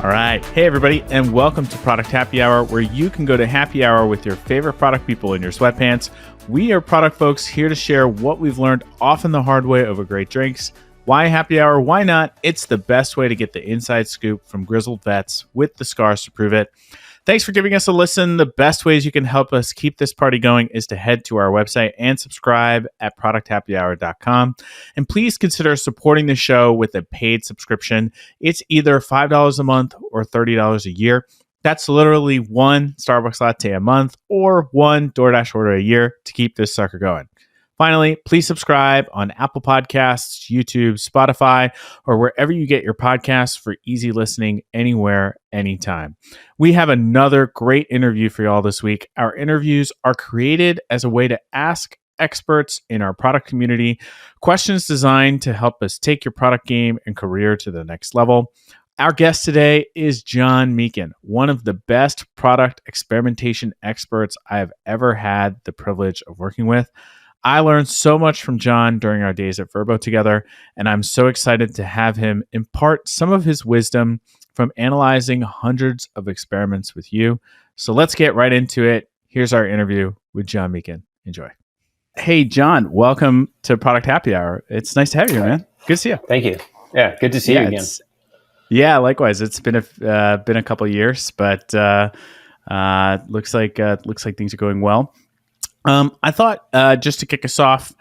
All right. Hey, everybody, and welcome to Product Happy Hour, where you can go to happy hour with your favorite product people in your sweatpants. We are product folks here to share what we've learned, often the hard way, over great drinks. Why happy hour? Why not? It's the best way to get the inside scoop from grizzled vets with the scars to prove it. Thanks for giving us a listen. The best ways you can help us keep this party going is to head to our website and subscribe at producthappyhour.com. And please consider supporting the show with a paid subscription. It's either $5 a month or $30 a year. That's literally one Starbucks latte a month or one DoorDash order a year to keep this sucker going. Finally, please subscribe on Apple Podcasts, YouTube, Spotify, or wherever you get your podcasts for easy listening anywhere, anytime. We have another great interview for y'all this week. Our interviews are created as a way to ask experts in our product community questions designed to help us take your product game and career to the next level. Our guest today is John Meakin, one of the best product experimentation experts I have ever had the privilege of working with. I learned so much from John during our days at Verbo together, and I'm so excited to have him impart some of his wisdom from analyzing hundreds of experiments with you. So let's get right into it. Here's our interview with John Meakin. Enjoy. Hey, John, welcome to Product Happy Hour. It's nice to have you, man. Good to see you. Thank you. Yeah, good to see you again. Yeah, likewise. It's been a couple of years, but looks like things are going well. I thought just to kick us off,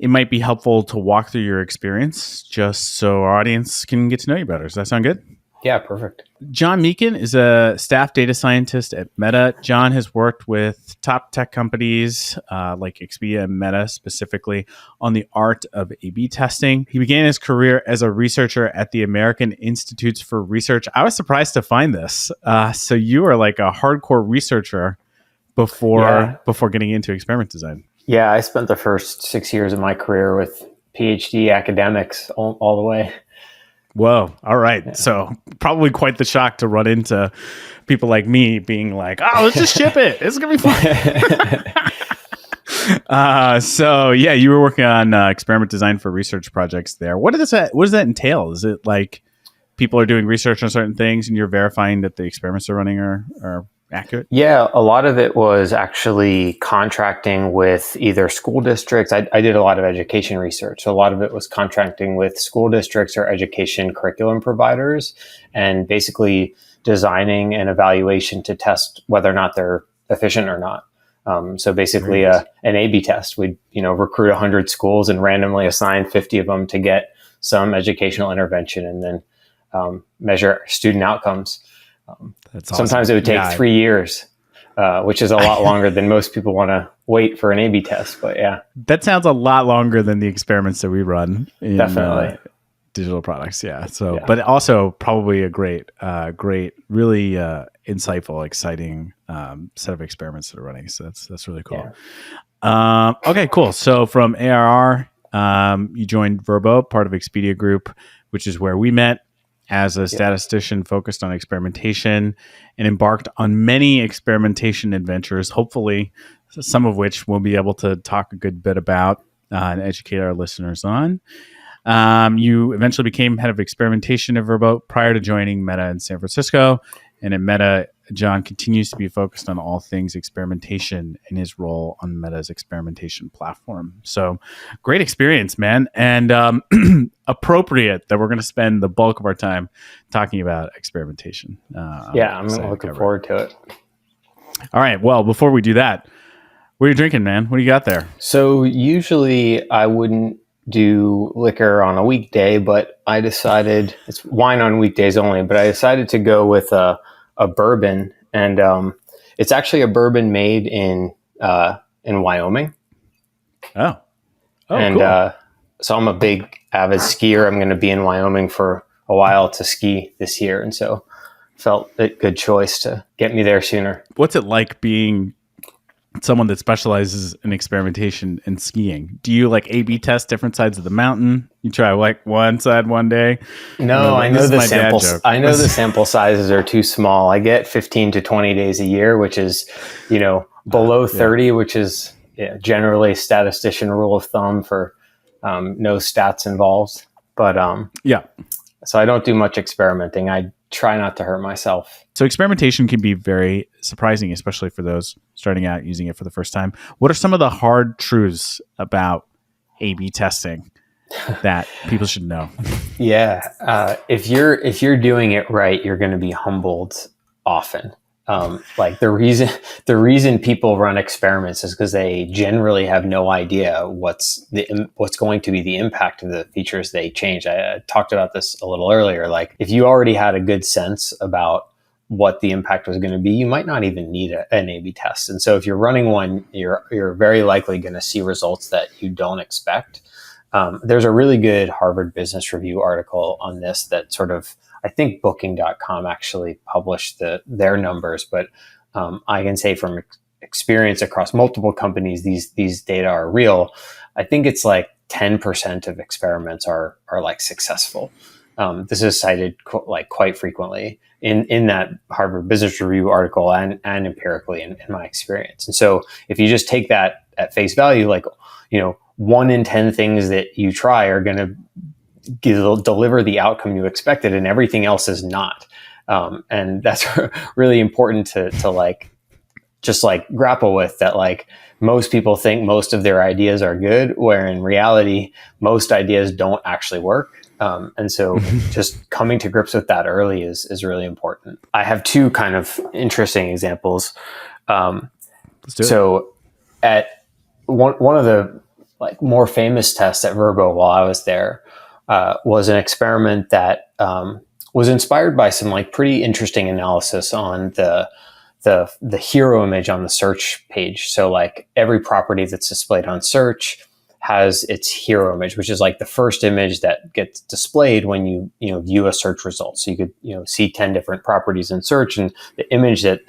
it might be helpful to walk through your experience just so our audience can get to know you better. Does that sound good? Yeah, perfect. John Meakin is a staff data scientist at Meta. John has worked with top tech companies like Expedia and Meta specifically on the art of A/B testing. He began his career as a researcher at the American Institutes for Research. I was surprised to find this. So you are like a hardcore researcher before getting into experiment design. Yeah, I spent the first 6 years of my career with PhD academics all the way. Whoa. All right. Yeah. So probably quite the shock to run into people like me being like, oh, let's just ship it. It's going to be fun. So yeah, you were working on experiment design for research projects there. What does that entail? Is it like people are doing research on certain things and you're verifying that the experiments are running are accurate? Yeah, a lot of it was actually contracting with either school districts. I did a lot of education research. So a lot of it was contracting with school districts or education curriculum providers and basically designing an evaluation to test whether or not they're efficient or not. So basically an A/B test. We'd recruit 100 schools and randomly assign 50 of them to get some educational intervention and then measure student outcomes. That's awesome. Sometimes it would take 3 years, which is a lot longer than most people want to wait for an A/B test. But yeah, that sounds a lot longer than the experiments that we run in definitely digital products. Yeah. So, yeah. But also probably a great, really insightful, exciting set of experiments that are running. So that's really cool. Yeah. Okay, cool. So from ARR, you joined Verbo, part of Expedia Group, which is where we met as a statistician focused on experimentation and embarked on many experimentation adventures, hopefully some of which we'll be able to talk a good bit about and educate our listeners on. You eventually became head of experimentation at Verbo prior to joining Meta in San Francisco. And at Meta, John continues to be focused on all things experimentation in his role on Meta's experimentation platform. So great experience, man. And appropriate that we're going to spend the bulk of our time talking about experimentation. I'm looking forward to it. All right. Well, before we do that, what are you drinking, man? What do you got there? So usually I wouldn't do liquor on a weekday, but I decided it's wine on weekdays only, but I decided to go with a bourbon, and it's actually a bourbon made in Wyoming. Oh, and cool. So I'm a big avid skier. I'm going to be in Wyoming for a while to ski this year, and so felt a good choice to get me there sooner. What's it like being someone that specializes in experimentation and skiing? Do you like A/B test different sides of the mountain? You try like one side one day? No, I know the samples. I know the sample sizes are too small. I get 15 to 20 days a year, which is, below 30, which is generally statistician rule of thumb for no stats involved. But so I don't do much experimenting. I try not to hurt myself. So experimentation can be very surprising, especially for those starting out using it for the first time. What are some of the hard truths about A/B testing that people should know? Yeah, if you're doing it right, you're going to be humbled often. Like the reason people run experiments is because they generally have no idea what's going to be the impact of the features they change. I talked about this a little earlier. Like if you already had a good sense about what the impact was going to be, you might not even need an A/B test. And so if you're running one, you're very likely going to see results that you don't expect. There's a really good Harvard Business Review article on this that sort of, I think Booking.com actually published their numbers, but I can say from experience across multiple companies, these data are real. I think it's like 10% of experiments are like successful. This is cited quite frequently in that Harvard Business Review article and empirically in my experience. And so if you just take that at face value, like, 1 in 10 things that you try are going to deliver the outcome you expected, and everything else is not. And that's really important to like, just like grapple with that. Like most people think most of their ideas are good, where in reality, most ideas don't actually work. And so just coming to grips with that early is really important. I have 2 kind of interesting examples. Let's do it. So at one of the like more famous tests at Verbo while I was there was an experiment that was inspired by some like pretty interesting analysis on the hero image on the search page. So like every property that's displayed on search has its hero image, which is like the first image that gets displayed when you view a search result. So you could see 10 different properties in search, and the image that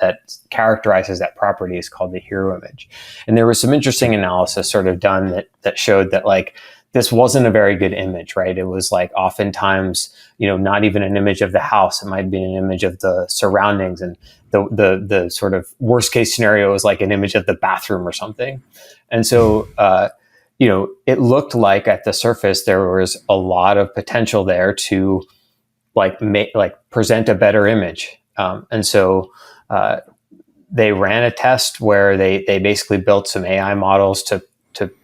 characterizes that property is called the hero image. And there was some interesting analysis sort of done that showed that like this wasn't a very good image, right? It was like oftentimes not even an image of the house. It might be an image of the surroundings, and the sort of worst case scenario is like an image of the bathroom or something. And so it looked like at the surface there was a lot of potential there to present a better image. And so they ran a test where they basically built some AI models to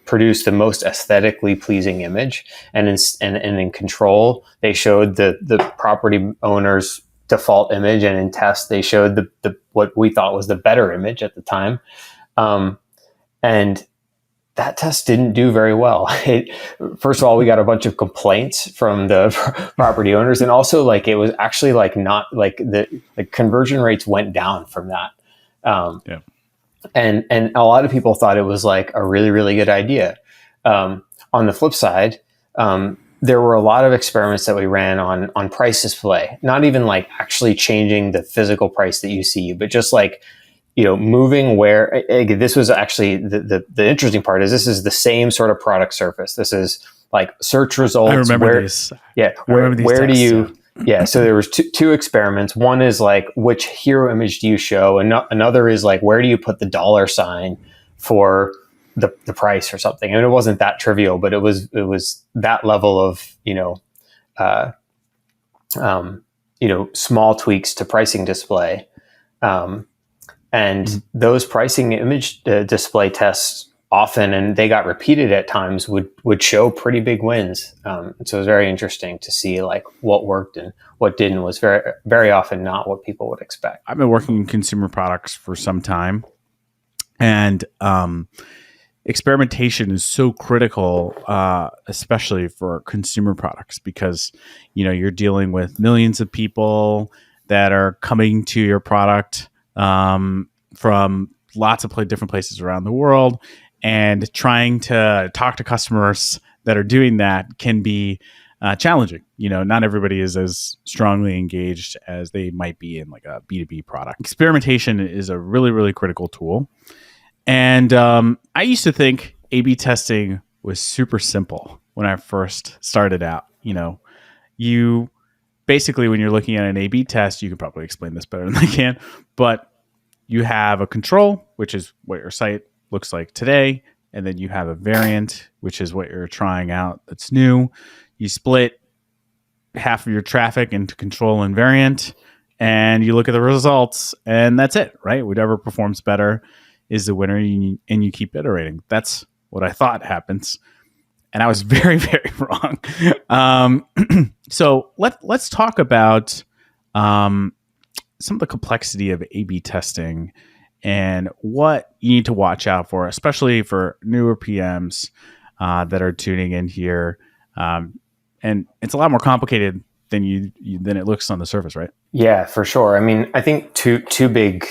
produce the most aesthetically pleasing image. And in control, they showed the property owner's default image, and in test they showed the what we thought was the better image at the time. And that test didn't do very well. First of all, we got a bunch of complaints from the property owners, and also like it was actually like not like the conversion rates went down from that. Yeah. And a lot of people thought it was like a really, really good idea. On the flip side, there were a lot of experiments that we ran on price display, not even like actually changing the physical price that you see, but just like, moving where this was actually the interesting part is this is the same sort of product surface. This is like search results. I remember these. Yeah. Where do you, yeah. So there was two experiments. One is like, which hero image do you show? And another is like, where do you put the $sign for the price or something? And it wasn't that trivial, but it was that level of, small tweaks to pricing display. And those pricing image display tests often, and they got repeated at times, would show pretty big wins. So it was very interesting to see like what worked and what didn't. Was very, very often not what people would expect. I've been working in consumer products for some time, and experimentation is so critical, especially for consumer products, because you're dealing with millions of people that are coming to your product from lots of different places around the world, and trying to talk to customers that are doing that can be challenging. Not everybody is as strongly engaged as they might be in like a B2B product. Experimentation is a really, really critical tool. And I used to think A/B testing was super simple when I first started out. You basically, when you're looking at an A/B test, you could probably explain this better than I can, but you have a control, which is what your site looks like today, and then you have a variant, which is what you're trying out that's new. You split half of your traffic into control invariant, and you look at the results, and that's it, right? Whatever performs better is the winner, and you keep iterating. That's what I thought happens, and I was very, very wrong. So let's talk about some of the complexity of A/B testing and what you need to watch out for, especially for newer PMs that are tuning in here. And it's a lot more complicated than than it looks on the surface, right? Yeah, for sure. I mean, I think two big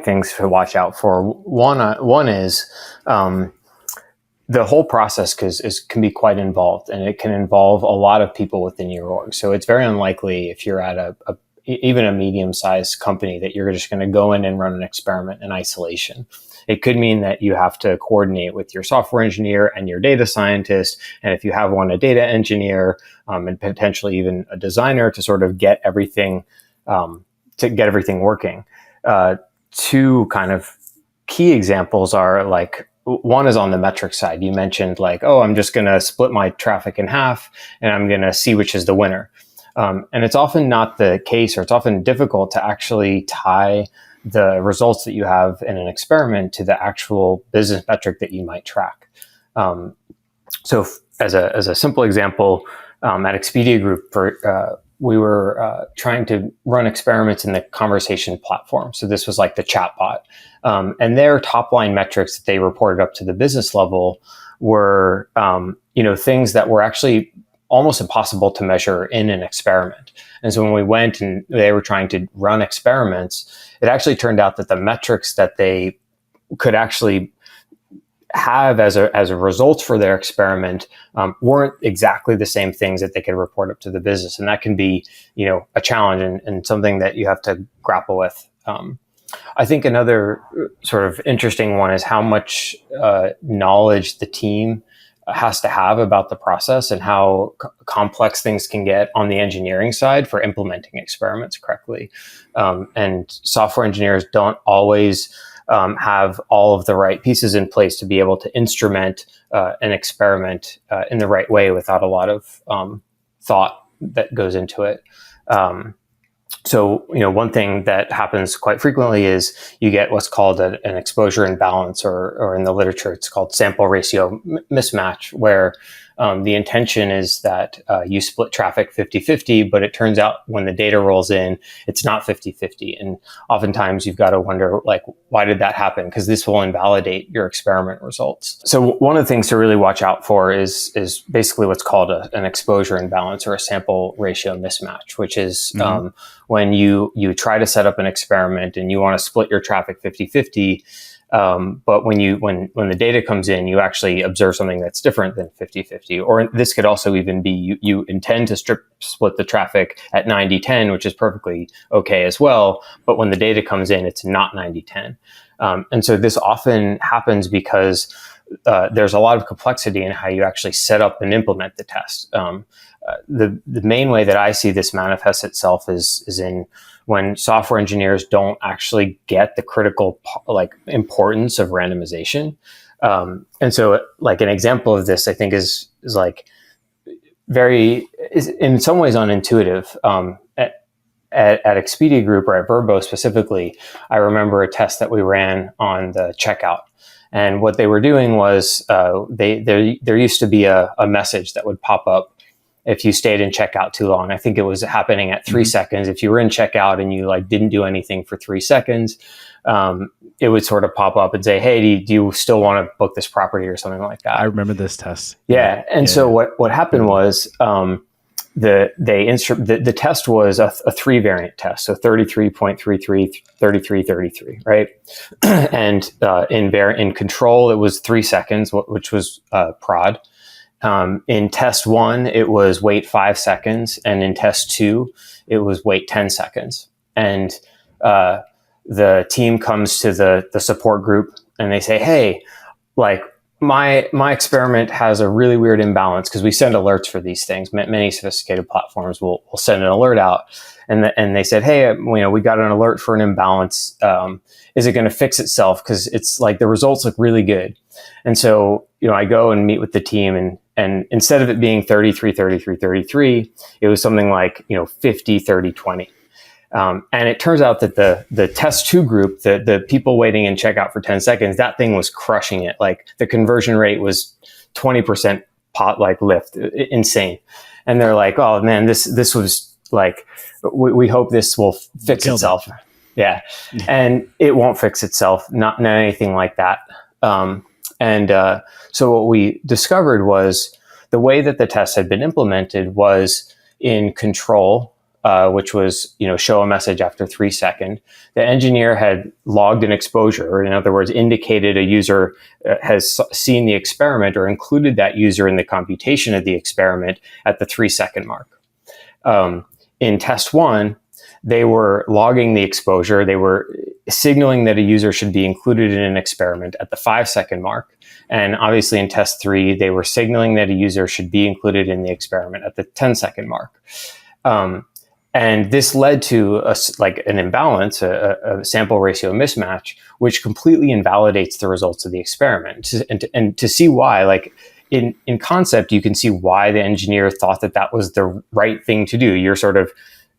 things to watch out for. One is the whole process can be quite involved, and it can involve a lot of people within your org. So it's very unlikely if you're at even a medium-sized company that you're just going to go in and run an experiment in isolation. It could mean that you have to coordinate with your software engineer and your data scientist, and if you have one, a data engineer, and potentially even a designer to sort of get everything working. Two kind of key examples are like, one is on the metric side. You mentioned like, oh, I'm just going to split my traffic in half and I'm going to see which is the winner. And it's often not the case, or it's often difficult to actually tie the results that you have in an experiment to the actual business metric that you might track. So as a simple example, at Expedia Group, we were trying to run experiments in the conversation platform. So this was like the chatbot. And their top line metrics that they reported up to the business level were things that were actually almost impossible to measure in an experiment. And so when we went and they were trying to run experiments, it actually turned out that the metrics that they could actually have as a result for their experiment weren't exactly the same things that they could report up to the business. And that can be, a challenge and something that you have to grapple with. I think another sort of interesting one is how much knowledge the team has to have about the process and how complex things can get on the engineering side for implementing experiments correctly. And software engineers don't always have all of the right pieces in place to be able to instrument an experiment in the right way without a lot of thought that goes into it. So, one thing that happens quite frequently is you get what's called an exposure imbalance, or in the literature, it's called sample ratio mismatch, where the intention is that you split traffic 50-50, but it turns out when the data rolls in, it's not 50-50. And oftentimes you've got to wonder, like, why did that happen? Because this will invalidate your experiment results. So one of the things to really watch out for is basically what's called an exposure imbalance, or a sample ratio mismatch, which is when you try to set up an experiment and you want to split your traffic 50-50, but when the data comes in, you actually observe something that's different than 50-50. Or this could also even be you intend to split the traffic at 90-10, which is perfectly okay as well. But when the data comes in, it's not 90-10. And so this often happens because there's a lot of complexity in how you actually set up and implement the test. The main way that I see this manifest itself is in when software engineers don't actually get the critical importance of randomization. And so like an example of this, I think is like is in some ways unintuitive. At Expedia Group, or at Verbo specifically, I remember a test that we ran on the checkout. And what they were doing was there used to be a message that would pop up if you stayed in checkout too long. I think it was happening at 3 seconds. If you were in checkout and you didn't do anything for 3 seconds, it would sort of pop up and say, "Hey, do you still want to book this property?" or something like that. I remember this test. Yeah. And so what happened was the test was a 3 variant test. So 33.33, 33, 33, right? And in control, it was 3 seconds, which was prod. In test 1, it was wait 5 seconds. And in test 2, it was wait 10 seconds. And the team comes to the support group and they say, "Hey, my experiment has a really weird imbalance," because we send alerts for these things. Many sophisticated platforms will send an alert out. And they said, "Hey, we got an alert for an imbalance. Is it going to fix itself? Because it's like the results look really good." And so, I go and meet with the team, and And instead of it being 33, 33, 33, it was something like, 50, 30, 20. And it turns out that the test two group, the people waiting in checkout for 10 seconds, that thing was crushing it. Like the conversion rate was 20% lift, insane. And they're like, oh man, this was like, we hope this will fix itself. Yeah. And it won't fix itself, not anything like that. So what we discovered was the way that the test had been implemented was in control, which was, show a message after 3 seconds. The engineer had logged an exposure, or in other words, indicated a user has seen the experiment or included that user in the computation of the experiment at the 3 second mark. In test one, they were logging the exposure. They were signaling that a user should be included in an experiment at the 5 second mark. And obviously in test three, they were signaling that a user should be included in the experiment at the 10 second mark. And this led to an imbalance, a sample ratio mismatch, which completely invalidates the results of the experiment. And to see why, in concept, you can see why the engineer thought that was the right thing to do. You're sort of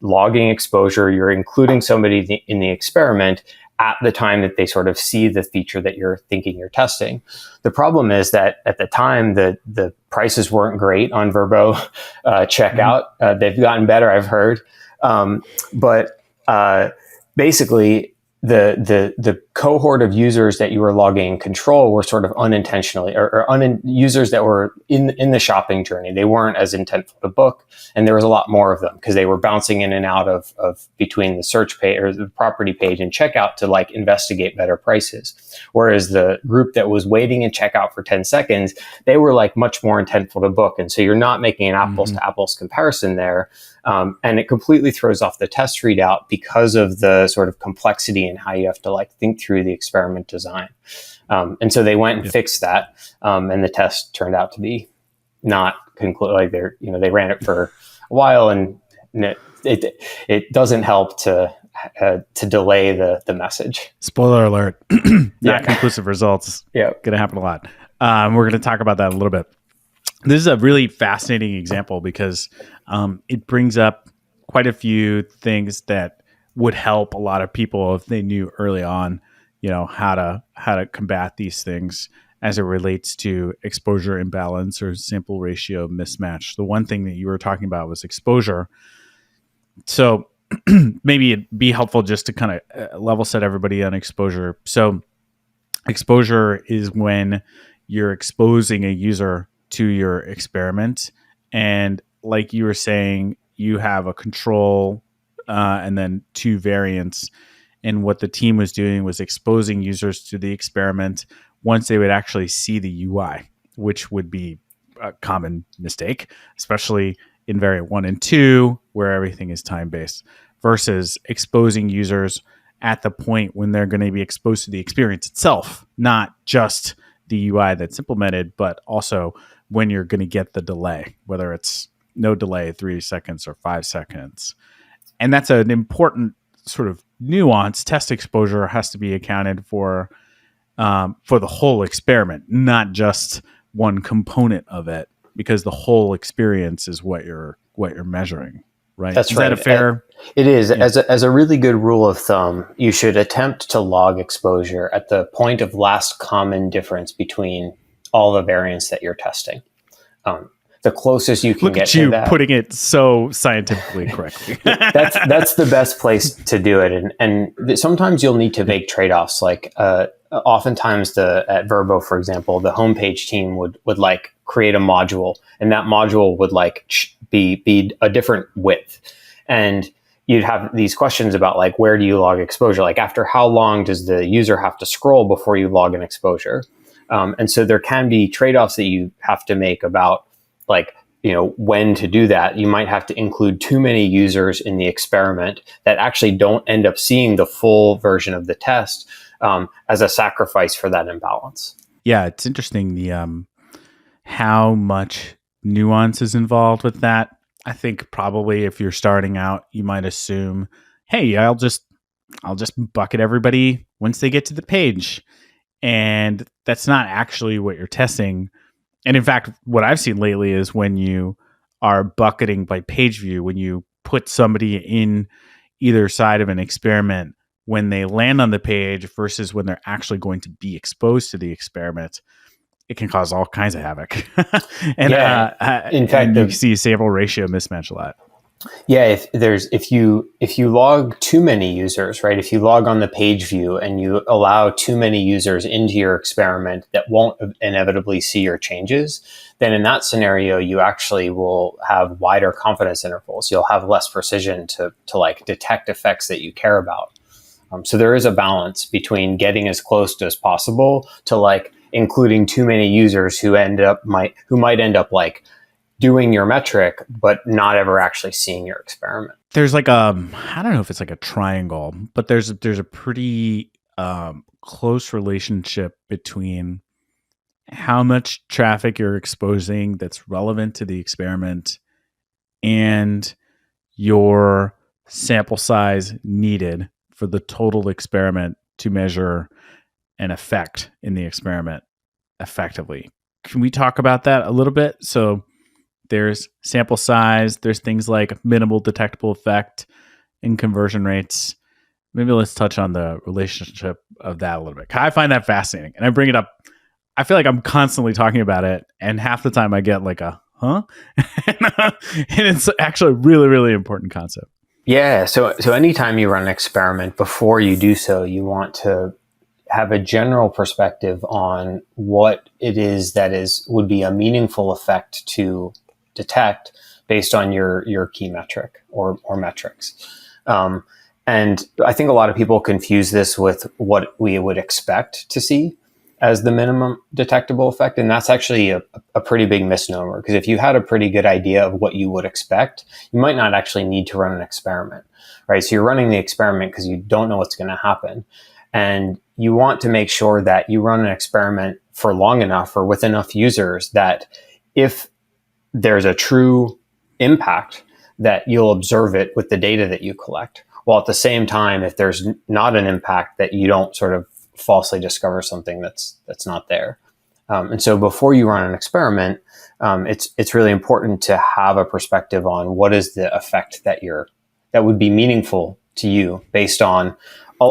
logging exposure, you're including somebody in the experiment at the time that they sort of see the feature that you're thinking you're testing. The problem is that at the time, the prices weren't great on Verbo checkout. They've gotten better, I've heard. But basically, the cohort of users that you were logging in control were sort of unintentionally or users that were in the shopping journey. They weren't as intentful to book, and there was a lot more of them because they were bouncing in and out of between the search page or the property page and checkout to investigate better prices. Whereas the group that was waiting in checkout for 10 seconds, they were much more intentful to book. And so you're not making an apples to apples comparison there. And it completely throws off the test readout because of the sort of complexity and how you have to think through the experiment design. And so they went and fixed that. And the test turned out to be not conclude. They ran it for a while, and it doesn't help to delay the message. Spoiler alert, not conclusive results. Yeah. Going to happen a lot. We're going to talk about that in a little bit. This is a really fascinating example because it brings up quite a few things that would help a lot of people if they knew early on, how to combat these things as it relates to exposure imbalance or sample ratio mismatch. The one thing that you were talking about was exposure. So maybe it'd be helpful just to kind of level set everybody on exposure. So exposure is when you're exposing a user to your experiment. And like you were saying, you have a control and then two variants. And what the team was doing was exposing users to the experiment once they would actually see the UI, which would be a common mistake, especially in variant 1 and 2, where everything is time-based, versus exposing users at the point when they're going to be exposed to the experience itself, not just the UI that's implemented, but also when you're going to get the delay, whether it's no delay, 3 seconds or 5 seconds. And that's an important sort of nuance. Test exposure has to be accounted for the whole experiment, not just one component of it, because the whole experience is what you're measuring, right? That's is right. That a fair? It is. Yeah. As a really good rule of thumb, you should attempt to log exposure at the point of last common difference between all the variants that you're testing. The closest you can Look get at you to that. Putting it so scientifically correctly. That's the best place to do it. And sometimes you'll need to make trade-offs. Oftentimes at Verbo, for example, the homepage team would create a module, and that module would be a different width. And you'd have these questions about where do you log exposure? After how long does the user have to scroll before you log an exposure? And so there can be trade-offs that you have to make about when to do that. You might have to include too many users in the experiment that actually don't end up seeing the full version of the test as a sacrifice for that imbalance. Yeah, it's interesting the how much nuance is involved with that. I think probably if you're starting out, you might assume, hey, I'll just bucket everybody once they get to the page. And that's not actually what you're testing. And in fact, what I've seen lately is when you are bucketing by page view, when you put somebody in either side of an experiment, when they land on the page versus when they're actually going to be exposed to the experiment, it can cause all kinds of havoc. And in fact, you see sample ratio mismatch a lot. Yeah, if you log too many users, right? If you log on the page view and you allow too many users into your experiment that won't inevitably see your changes, then in that scenario, you actually will have wider confidence intervals. You'll have less precision to like detect effects that you care about. So there is a balance between getting as close as possible to like including too many users who might end up like doing your metric, but not ever actually seeing your experiment. There's like I don't know if it's like a triangle, but there's a pretty close relationship between how much traffic you're exposing that's relevant to the experiment and your sample size needed for the total experiment to measure an effect in the experiment effectively. Can we talk about that a little bit? So there's sample size, there's things like minimal detectable effect and conversion rates. Maybe let's touch on the relationship of that a little bit. I find that fascinating. And I bring it up. I feel like I'm constantly talking about it. And half the time I get like a, huh? And it's actually a really, really important concept. Yeah. So anytime you run an experiment, before you do so, you want to have a general perspective on what it is that would be a meaningful effect to detect based on your key metric or metrics. And I think a lot of people confuse this with what we would expect to see as the minimum detectable effect. And that's actually a pretty big misnomer, because if you had a pretty good idea of what you would expect, you might not actually need to run an experiment, right? So you're running the experiment because you don't know what's going to happen. And you want to make sure that you run an experiment for long enough or with enough users that if there's a true impact, that you'll observe it with the data that you collect. While at the same time, if there's not an impact, that you don't sort of falsely discover something that's not there. And so before you run an experiment, it's really important to have a perspective on what is the effect that would be meaningful to you based on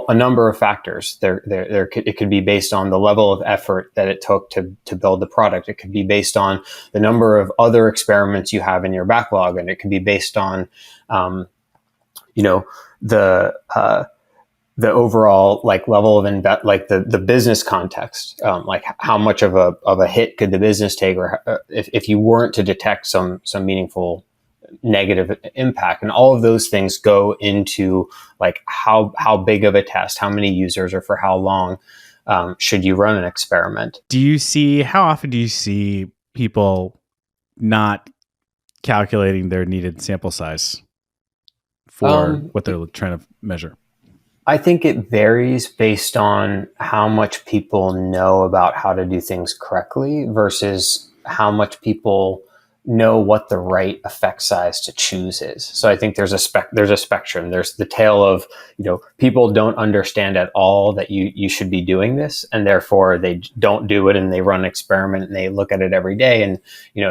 a number of factors. It could be based on the level of effort that it took to build the product. It could be based on the number of other experiments you have in your backlog, and it could be based on, the overall like level of the business context, like how much of a hit could the business take, or if you weren't to detect some meaningful negative impact. And all of those things go into like how big of a test, how many users, or for how long should you run an experiment. How often do you see people not calculating their needed sample size for what they're trying to measure? I think it varies based on how much people know about how to do things correctly versus how much people know what the right effect size to choose is. So I think there's a spectrum. There's the tale of, people don't understand at all that you should be doing this, and therefore they don't do it, and they run an experiment and they look at it every day, and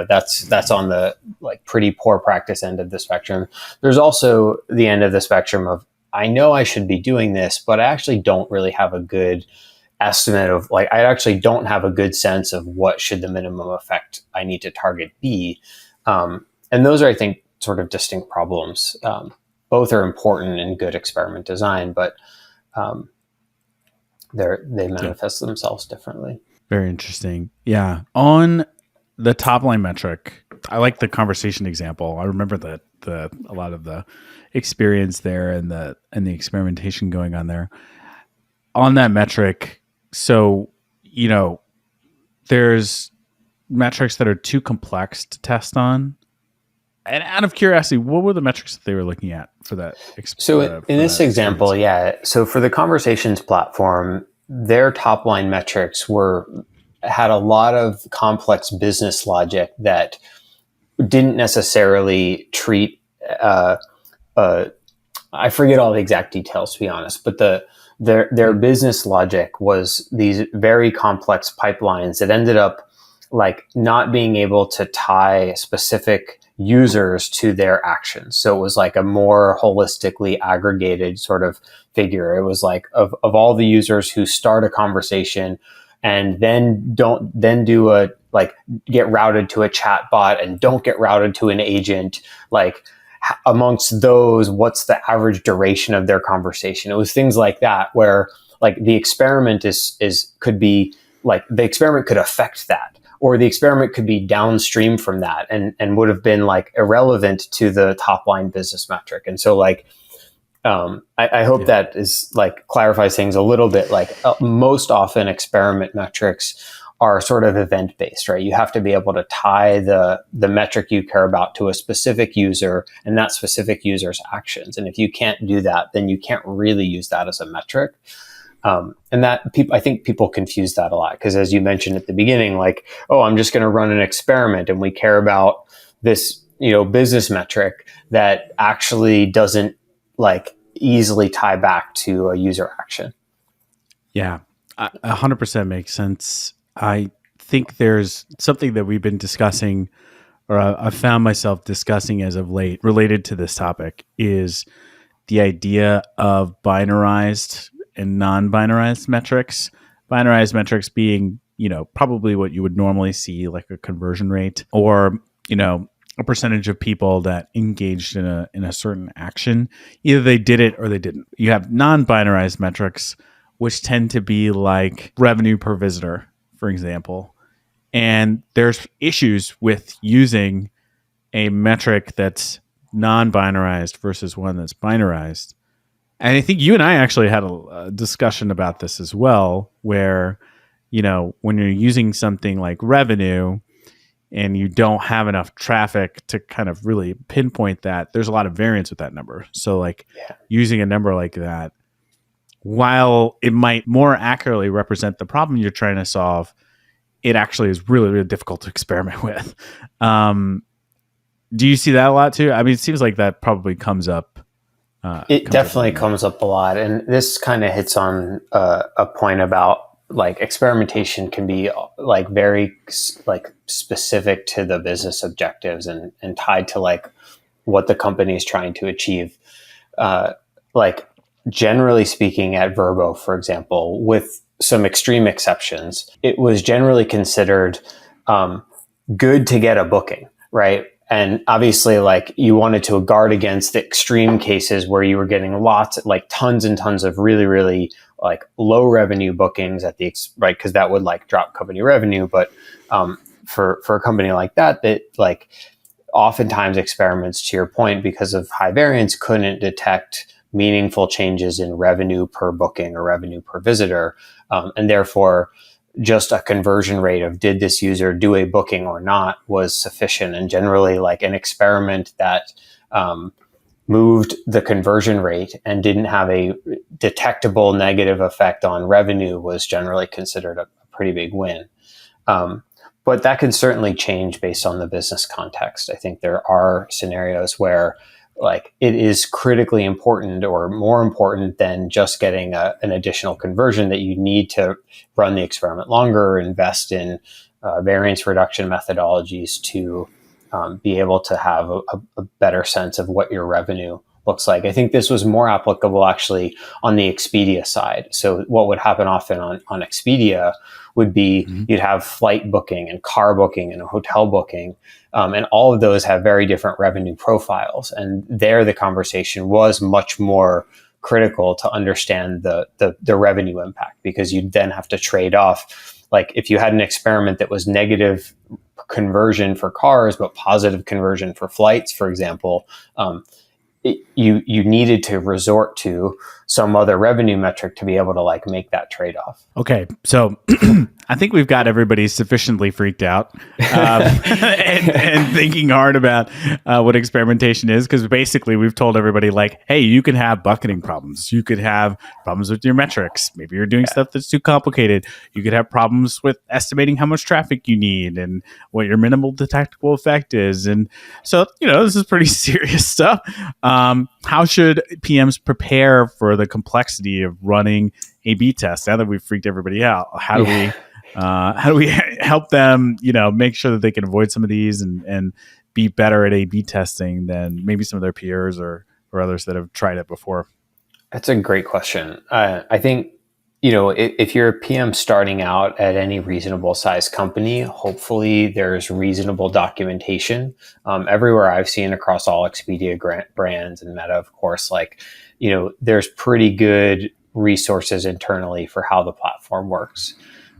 that's on the like pretty poor practice end of the spectrum. There's also the end of the spectrum of, I know I should be doing this, but I actually don't really have a good estimate of, like, I actually don't have a good sense of what should the minimum effect I need to target be. And those are, I think, sort of distinct problems. Both are important in good experiment design, but they manifest themselves differently. Very interesting. Yeah. On the top line metric, I like the conversation example. I remember that a lot of the experience there and the experimentation going on there on that metric. So, there's metrics that are too complex to test on. And out of curiosity, what were the metrics that they were looking at for that? So in this example, So for the conversations platform, their top line metrics had a lot of complex business logic that didn't necessarily treat, I forget all the exact details, to be honest, but their business logic was these very complex pipelines that ended up like not being able to tie specific users to their actions. So it was like a more holistically aggregated sort of figure. It was like of all the users who start a conversation and then do a like get routed to a chat bot and don't get routed to an agent, like amongst those, what's the average duration of their conversation? It was things like that where like the experiment could be like the experiment could affect that, or the experiment could be downstream from that and would have been like irrelevant to the top line business metric. And so like, I hope that is like clarifies things a little bit. Like most often experiment metrics are sort of event based, right? You have to be able to tie the metric you care about to a specific user and that specific user's actions. And if you can't do that, then you can't really use that as a metric. And that I think people confuse that a lot because, as you mentioned at the beginning, like, oh, I'm just going to run an experiment and we care about this, business metric that actually doesn't like easily tie back to a user action. Yeah, 100% makes sense. I think there's something that we've been discussing, or I've found myself discussing as of late related to this topic, is the idea of binarized and non-binarized metrics. Binarized metrics being, probably what you would normally see, like a conversion rate or, a percentage of people that engaged in a certain action. Either they did it or they didn't. You have non-binarized metrics, which tend to be like revenue per visitor, for example. And there's issues with using a metric that's non-binarized versus one that's binarized. And I think you and I actually had a discussion about this as well, where, when you're using something like revenue and you don't have enough traffic to kind of really pinpoint that, there's a lot of variance with that number. So like using a number like that, while it might more accurately represent the problem you're trying to solve, it actually is really, really difficult to experiment with. Do you see that a lot too? I mean, it seems like that probably comes up. It definitely comes up a lot. And this kind of hits on a point about like experimentation can be like very like specific to the business objectives and tied to like what the company is trying to achieve. Like generally speaking at Verbo, for example, with some extreme exceptions, it was generally considered good to get a booking, right? And obviously, like you wanted to guard against the extreme cases where you were getting like tons and tons of really, really like low revenue bookings at the right, because that would like drop company revenue. But for a company like that like oftentimes experiments, to your point, because of high variance, couldn't detect meaningful changes in revenue per booking or revenue per visitor, and therefore just a conversion rate of did this user do a booking or not was sufficient. And generally like an experiment that moved the conversion rate and didn't have a detectable negative effect on revenue was generally considered a pretty big win. But that can certainly change based on the business context. I think there are scenarios where like it is critically important or more important than just getting an additional conversion that you need to run the experiment longer, invest in variance reduction methodologies to be able to have a better sense of what your revenue looks like. I think this was more applicable actually on the Expedia side. So what would happen often on Expedia would be you'd have flight booking and car booking and a hotel booking. And all of those have very different revenue profiles. And there the conversation was much more critical to understand the revenue impact, because you'd then have to trade off. Like if you had an experiment that was negative conversion for cars, but positive conversion for flights, for example, you needed to resort to some other revenue metric to be able to like make that trade-off. Okay, so I think we've got everybody sufficiently freaked out and thinking hard about what experimentation is, because basically we've told everybody like, hey, you can have bucketing problems. You could have problems with your metrics. Maybe you're doing stuff that's too complicated. You could have problems with estimating how much traffic you need and what your minimal detectable effect is. And so, this is pretty serious stuff. How should PMs prepare for the complexity of running A/B tests? Now that we've freaked everybody out, how do we How do we help them, make sure that they can avoid some of these and be better at A/B testing than maybe some of their peers or others that have tried it before? That's a great question. I think, if you're a PM starting out at any reasonable size company, hopefully there's reasonable documentation. Everywhere I've seen across all Expedia brands and Meta, of course, there's pretty good resources internally for how the platform works.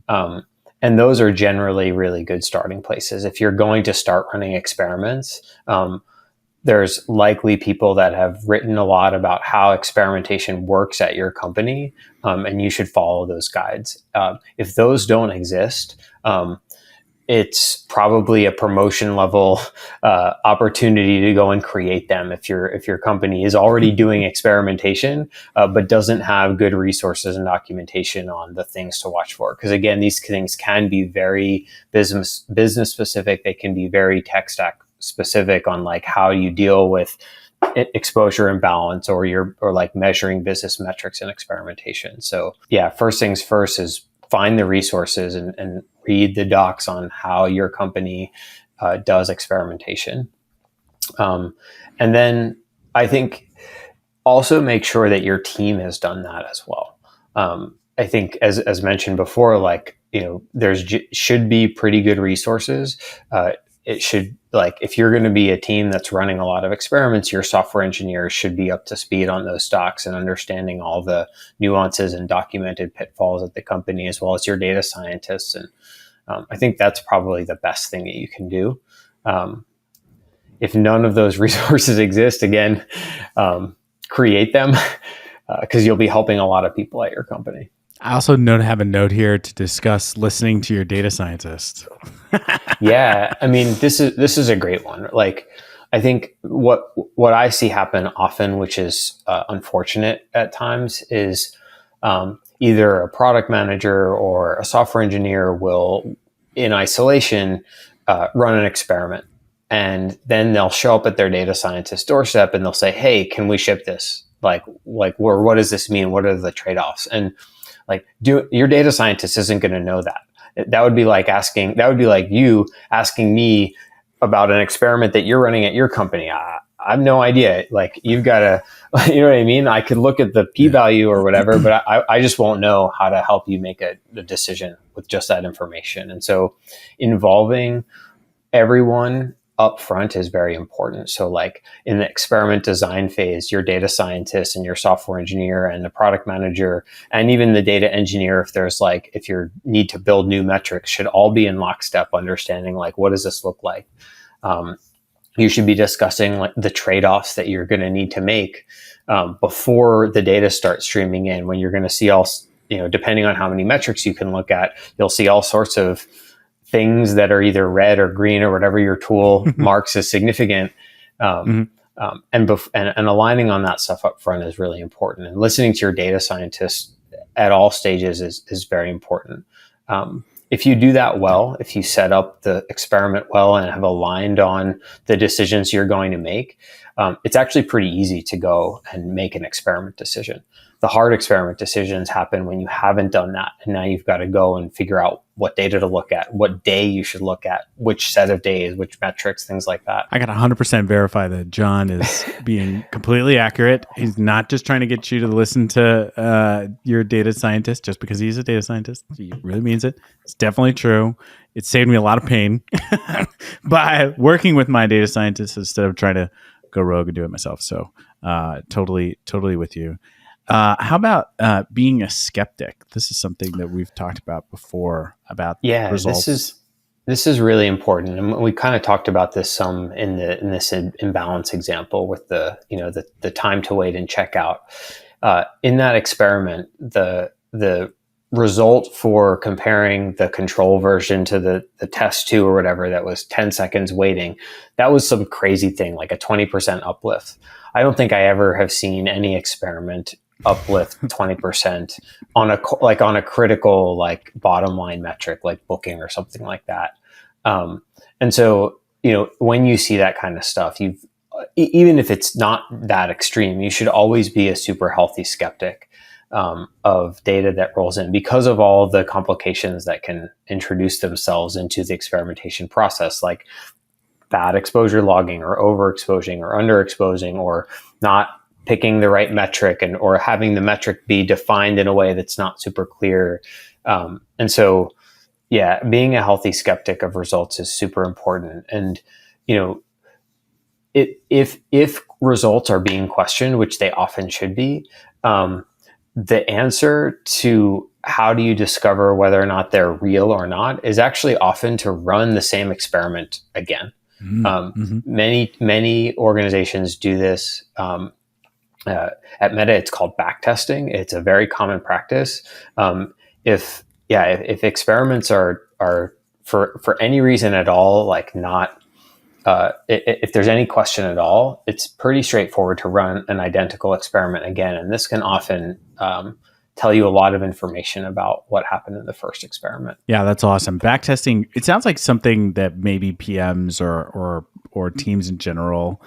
And those are generally really good starting places. If you're going to start running experiments, there's likely people that have written a lot about how experimentation works at your company, and you should follow those guides. If those don't exist, it's probably a promotion level opportunity to go and create them. If your company is already doing experimentation, but doesn't have good resources and documentation on the things to watch for, because again, these things can be very business specific. They can be very tech stack specific on how you deal with exposure imbalance or measuring business metrics in experimentation. So yeah, first things first is find the resources and read the docs on how your company does experimentation. And then I think also make sure that your team has done that as well. I think as mentioned before, should be pretty good resources. It should, if you're going to be a team that's running a lot of experiments, your software engineers should be up to speed on those docs and understanding all the nuances and documented pitfalls at the company, as well as your data scientists. And I think that's probably the best thing that you can do. If none of those resources exist, again, create them because you'll be helping a lot of people at your company. I also have a note here to discuss listening to your data scientist. Yeah, I mean, this is a great one. I think what I see happen often, which is unfortunate at times, is either a product manager or a software engineer will, in isolation, run an experiment, and then they'll show up at their data scientist doorstep and they'll say, "Hey, can we ship this? What does this mean? What are the trade-offs?" And your data scientist isn't going to know that. That would be like you asking me about an experiment that you're running at your company. I have no idea. You've got to, you know what I mean? I could look at the p-value or whatever, but I just won't know how to help you make a decision with just that information. And so involving everyone up front is very important. So in the experiment design phase, your data scientist and your software engineer and the product manager and even the data engineer, if you need to build new metrics, should all be in lockstep, understanding what does this look like. You should be discussing the trade-offs that you're going to need to make before the data starts streaming in, when you're going to see depending on how many metrics you can look at, you'll see all sorts of things that are either red or green or whatever your tool marks as significant. And aligning on that stuff up front is really important. And listening to your data scientists at all stages is very important. If you do that well, if you set up the experiment well and have aligned on the decisions you're going to make, it's actually pretty easy to go and make an experiment decision. The hard experiment decisions happen when you haven't done that. And now you've got to go and figure out what data to look at, what day you should look at, which set of days, which metrics, things like that. I got 100% verify that John is being completely accurate. He's not just trying to get you to listen to your data scientist just because he's a data scientist. He really means it. It's definitely true. It saved me a lot of pain by working with my data scientist instead of trying to go rogue and do it myself. So totally with you. How about being a skeptic? This is something that we've talked about before about results. This is really important, and we kind of talked about this some in this imbalance example with the time to wait and checkout. In that experiment, the result for comparing the control version to the test 2 or whatever, that was 10 seconds waiting, that was some crazy thing, like a 20% uplift. I don't think I ever have seen any experiment uplift 20% on a critical bottom line metric like booking or something like that. And so when you see that kind of stuff, even if it's not that extreme, you should always be a super healthy skeptic. of data that rolls in because of all the complications that can introduce themselves into the experimentation process, like bad exposure logging or overexposing or underexposing or not picking the right metric or having the metric be defined in a way that's not super clear. And so, yeah, being a healthy skeptic of results is super important. And, if results are being questioned, which they often should be, the answer to how do you discover whether or not they're real or not is actually often to run the same experiment again. Many organizations do this. At Meta, it's called backtesting. It's a very common practice. If experiments are for any reason at all, like not, if there's any question at all, it's pretty straightforward to run an identical experiment again. And this can often tell you a lot of information about what happened in the first experiment. Yeah, that's awesome. Backtesting, it sounds like something that maybe PMs or teams in general,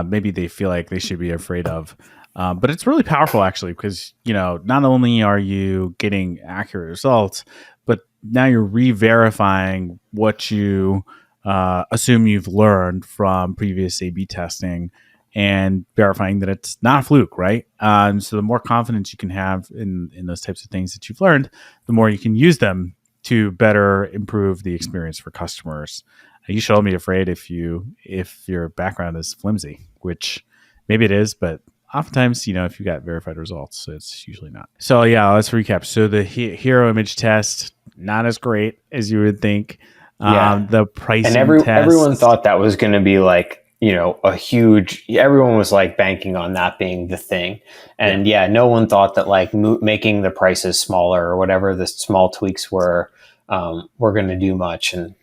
maybe they feel like they should be afraid of. But it's really powerful, actually, because, not only are you getting accurate results, but now you're re-verifying what you assume you've learned from previous A/B testing and verifying that it's not a fluke, right? So the more confidence you can have in those types of things that you've learned, the more you can use them to better improve the experience for customers. You should all be afraid if your background is flimsy, which maybe it is, but oftentimes, if you got verified results, it's usually not. So yeah, let's recap. So the hero image test, not as great as you would think. The pricing and test, everyone thought that was going to be like, a huge, everyone was like banking on that being the thing. And no one thought that like making the prices smaller or whatever the small tweaks were going to do much. And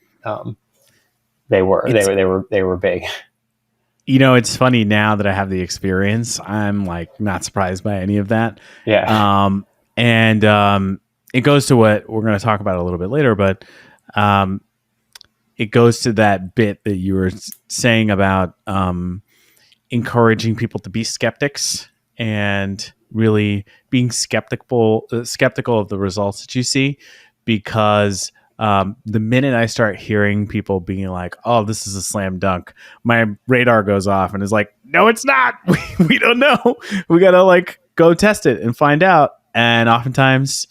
they were big. It's funny now that I have the experience, I'm like not surprised by any of that. Yeah. It goes to what we're going to talk about a little bit later, but it goes to that bit that you were saying about encouraging people to be skeptics and really being skeptical of the results that you see, because the minute I start hearing people being like, "Oh, this is a slam dunk," my radar goes off and is like, "No, it's not. We don't know. We gotta like go test it and find out." And oftentimes,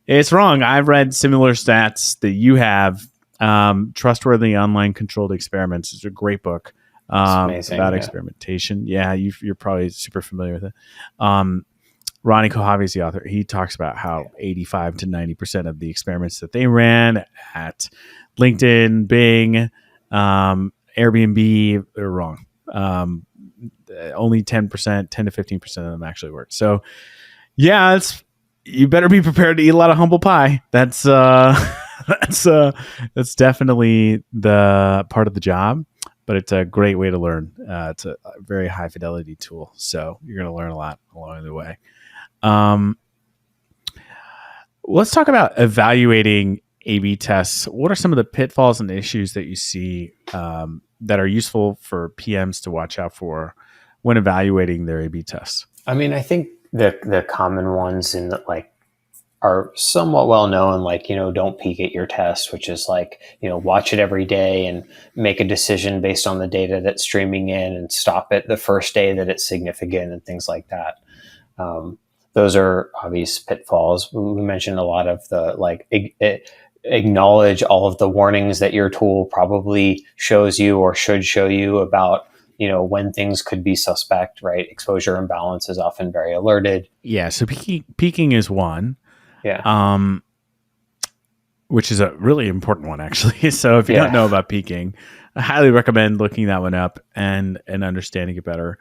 it's wrong. I've read similar stats that you have. Trustworthy Online Controlled Experiments is a great book about experimentation. Yeah, you're probably super familiar with it. Ronnie Kohavi is the author. He talks about how 85 to 90% of the experiments that they ran at LinkedIn, Bing, Airbnb, they're wrong. Only 10%, 10 to 15% of them actually worked. So yeah, you better be prepared to eat a lot of humble pie. That's definitely the part of the job, but it's a great way to learn. It's a very high fidelity tool, so you're going to learn a lot along the way. Let's talk about evaluating A/B tests. What are some of the pitfalls and issues that you see that are useful for PMs to watch out for when evaluating their A/B tests? I mean, I think the common ones in are somewhat well known, like, don't peek at your test, which is like, watch it every day and make a decision based on the data that's streaming in and stop it the first day that it's significant and things like that. Those are obvious pitfalls. We mentioned a lot of the acknowledge all of the warnings that your tool probably shows you or should show you about, when things could be suspect, right? Exposure imbalance is often very alerted. Yeah. So peaking is one. Yeah. Which is a really important one, actually. So if you don't know about peaking, I highly recommend looking that one up and understanding it better,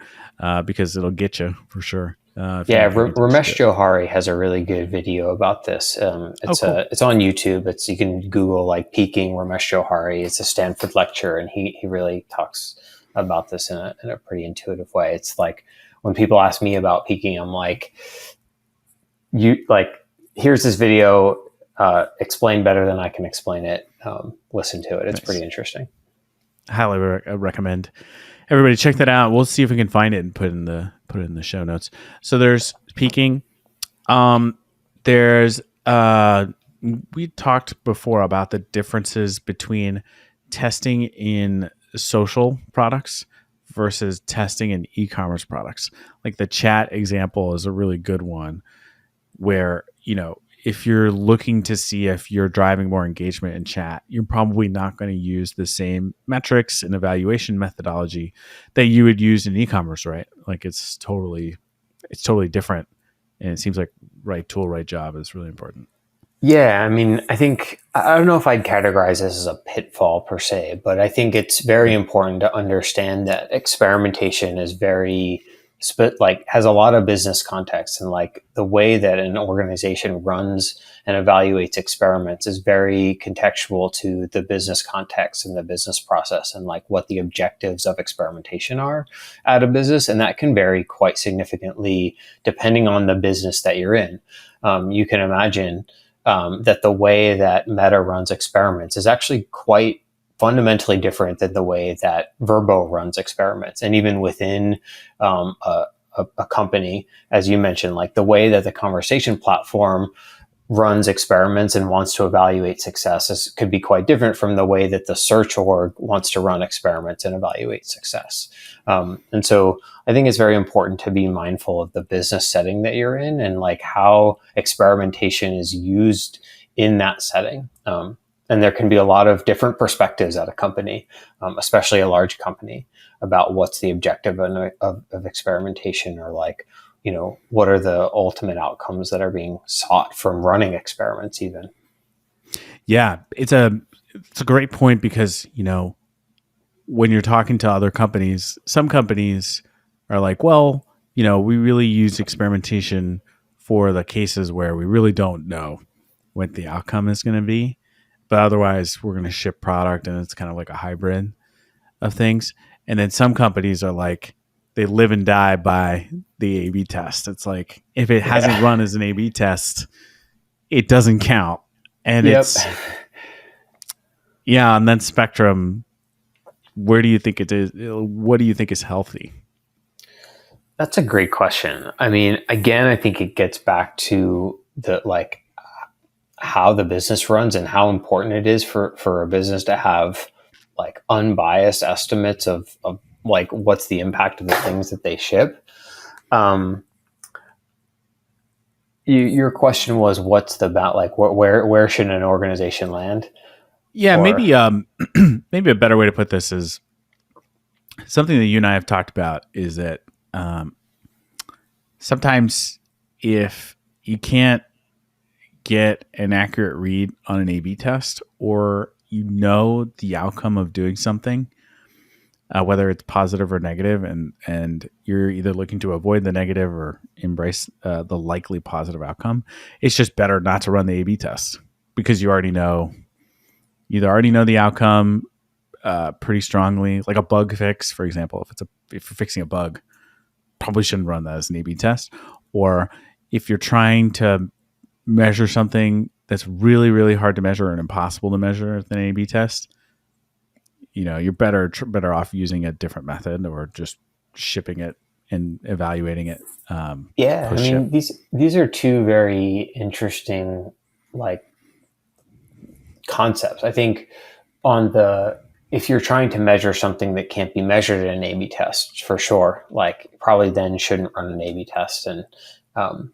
because it'll get you for sure. Ramesh Johari has a really good video about this. It's on YouTube. You can Google like peaking Ramesh Johari. It's a Stanford lecture, and he really talks about this in a pretty intuitive way. It's like when people ask me about peaking, I'm like, here's this video, explained better than I can explain it. Listen to it. It's pretty interesting. Highly recommend everybody check that out. We'll see if we can find it and put it in the show notes. So there's peaking. Um, there's we talked before about the differences between testing in social products versus testing in e-commerce products. Like the chat example is a really good one where, if you're looking to see if you're driving more engagement in chat, you're probably not going to use the same metrics and evaluation methodology that you would use in e-commerce, right? Like it's totally different. And it seems like right tool, right job is really important. Yeah, I mean, I don't know if I'd categorize this as a pitfall per se, but I think it's very Yeah. important to understand that experimentation is has a lot of business context, and like the way that an organization runs and evaluates experiments is very contextual to the business context and the business process and like what the objectives of experimentation are at a business. And that can vary quite significantly depending on the business that you're in. You can imagine that the way that Meta runs experiments is actually quite fundamentally different than the way that Verbo runs experiments. And even within a company, as you mentioned, like the way that the conversation platform runs experiments and wants to evaluate success could be quite different from the way that the search org wants to run experiments and evaluate success. And so I think it's very important to be mindful of the business setting that you're in and like how experimentation is used in that setting. And there can be a lot of different perspectives at a company, especially a large company, about what's the objective of experimentation, or like, what are the ultimate outcomes that are being sought from running experiments even. Yeah, it's a great point because, when you're talking to other companies, some companies are like, well, we really use experimentation for the cases where we really don't know what the outcome is going to be. But otherwise, we're going to ship product and it's kind of like a hybrid of things. And then some companies are like, they live and die by the A/B test. It's like, if it hasn't Yeah. run as an A/B test, it doesn't count. And Yep. yeah, on that spectrum, where do you think it is? What do you think is healthy? That's a great question. I mean, again, I think it gets back to the like how the business runs and how important it is for a business to have like unbiased estimates of like what's the impact of the things that they ship. Um, your question was what's the about like where should an organization land? Yeah, Or maybe maybe a better way to put this is something that you and I have talked about is that um, sometimes if you can't get an accurate read on an A/B test, or the outcome of doing something, whether it's positive or negative, and you're either looking to avoid the negative or embrace the likely positive outcome, it's just better not to run the A/B test because you either already know the outcome pretty strongly. Like a bug fix, for example, if you're fixing a bug, probably shouldn't run that as an A/B test. Or if you're trying to measure something that's really, really hard to measure and impossible to measure than an A/B test, you're better off using a different method or just shipping it and evaluating it yeah, I post ship. mean these are two very interesting like concepts. I think on the if you're trying to measure something that can't be measured in an A/B test, for sure, like probably then shouldn't run an A/B test. And um,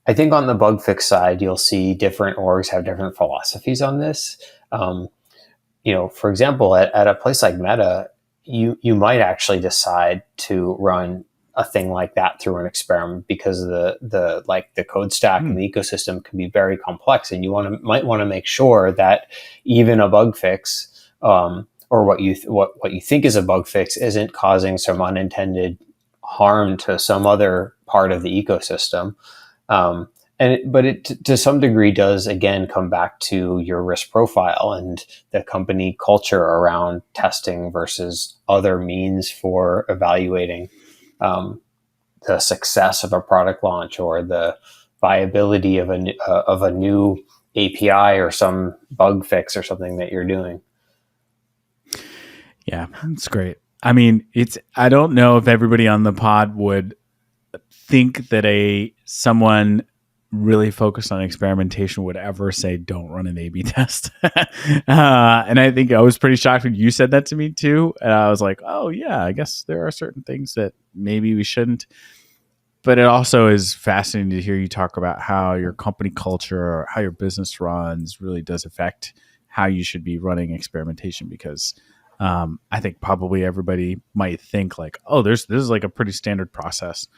I think on the bug fix side, you'll see different orgs have different philosophies on this. Um, for example, at a place like Meta, you might actually decide to run a thing like that through an experiment because the code stack and the ecosystem can be very complex, and might want to make sure that even a bug fix or what you think is a bug fix isn't causing some unintended harm to some other part of the ecosystem. Um, but it to some degree does again come back to your risk profile and the company culture around testing versus other means for evaluating the success of a product launch or the viability of a new API or some bug fix or something that you're doing. Yeah, it's great. I mean, I don't know if everybody on the pod would think that someone really focused on experimentation would ever say don't run an A/B test. And I think I was pretty shocked when you said that to me too. And I was like, oh yeah, I guess there are certain things that maybe we shouldn't. But it also is fascinating to hear you talk about how your company culture or how your business runs really does affect how you should be running experimentation, because I think probably everybody might think like, oh, this is like a pretty standard process,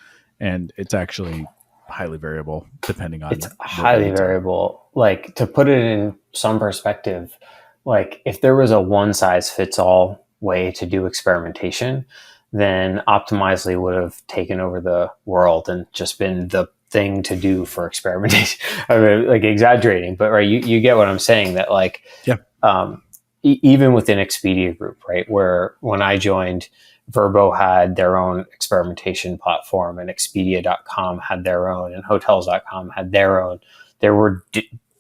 and it's actually highly variable depending on It's what your highly needs are. variable. Like, to put it in some perspective, like if there was a one size fits all way to do experimentation, then Optimizely would have taken over the world and just been the thing to do for experimentation. I mean, like exaggerating, but right, you get what I'm saying, that like, Yeah. um, even within Expedia Group, right, where when I joined, Verbo had their own experimentation platform, and Expedia.com had their own, and Hotels.com had their own. There were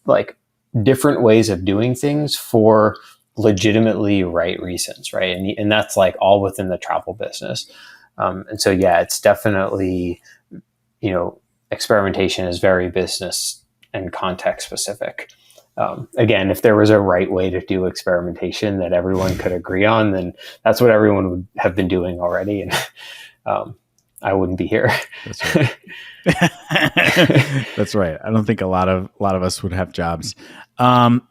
like different ways of doing things for legitimately right reasons, right? And that's like all within the travel business. And so, yeah, it's definitely, experimentation is very business and context specific. Again, if there was a right way to do experimentation that everyone could agree on, then that's what everyone would have been doing already, and I wouldn't be here. That's right. That's right. I don't think a lot of us would have jobs. Um,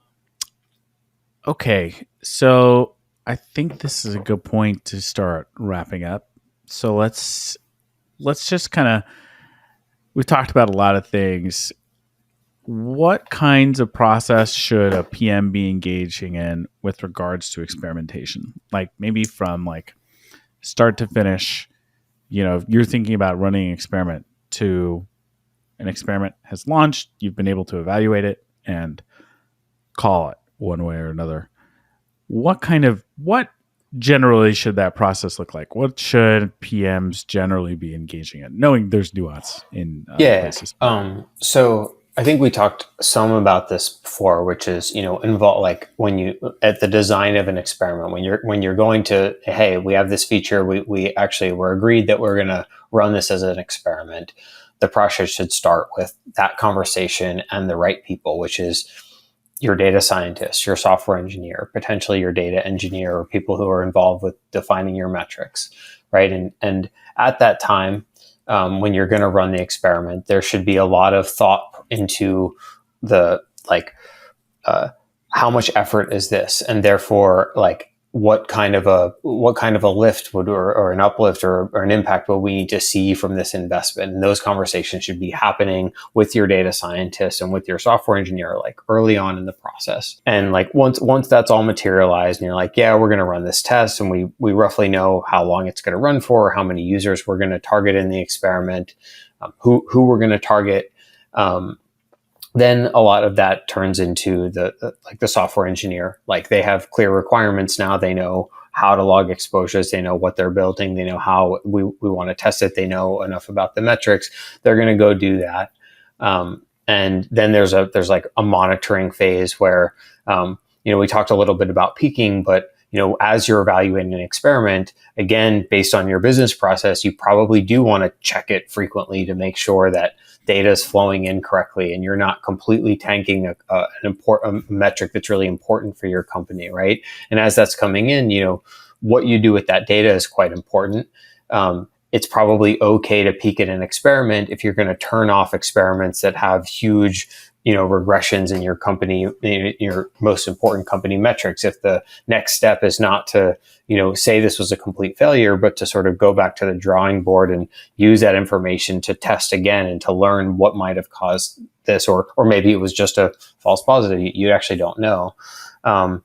okay, so I think this is a good point to start wrapping up. So let's just kind of, we've talked about a lot of things. What kinds of process should a PM be engaging in with regards to experimentation? Like maybe from like start to finish, if you're thinking about running an experiment to an experiment has launched, you've been able to evaluate it and call it one way or another. What generally should that process look like? What should PMs generally be engaging in? Knowing there's nuance in other Yeah. places. So I think we talked some about this before, which is, involve like when you at the design of an experiment, when you're going to, hey, we have this feature, we actually we're agreed that we're going to run this as an experiment. The process should start with that conversation and the right people, which is your data scientist, your software engineer, potentially your data engineer, or people who are involved with defining your metrics, right? And at that time, when you're going to run the experiment, there should be a lot of thought into the how much effort is this, and therefore like what kind of a lift would or an uplift or an impact would we need to see from this investment. And those conversations should be happening with your data scientist and with your software engineer like early on in the process. And like once that's all materialized and you're like, yeah, we're going to run this test, and we roughly know how long it's going to run for, how many users we're going to target in the experiment, who we're going to target, then a lot of that turns into the software engineer. Like they have clear requirements now. They know how to log exposures. They know what they're building. They know how we want to test it. They know enough about the metrics. They're going to go do that. And then there's like a monitoring phase where, we talked a little bit about peaking, but as you're evaluating an experiment, again, based on your business process, you probably do want to check it frequently to make sure that data is flowing in correctly and you're not completely tanking an important metric that's really important for your company, right? And as that's coming in, what you do with that data is quite important. It's probably okay to peak at an experiment if you're going to turn off experiments that have huge regressions in your company, your most important company metrics. If the next step is not to, say this was a complete failure, but to sort of go back to the drawing board and use that information to test again and to learn what might have caused this, or maybe it was just a false positive. You actually don't know. And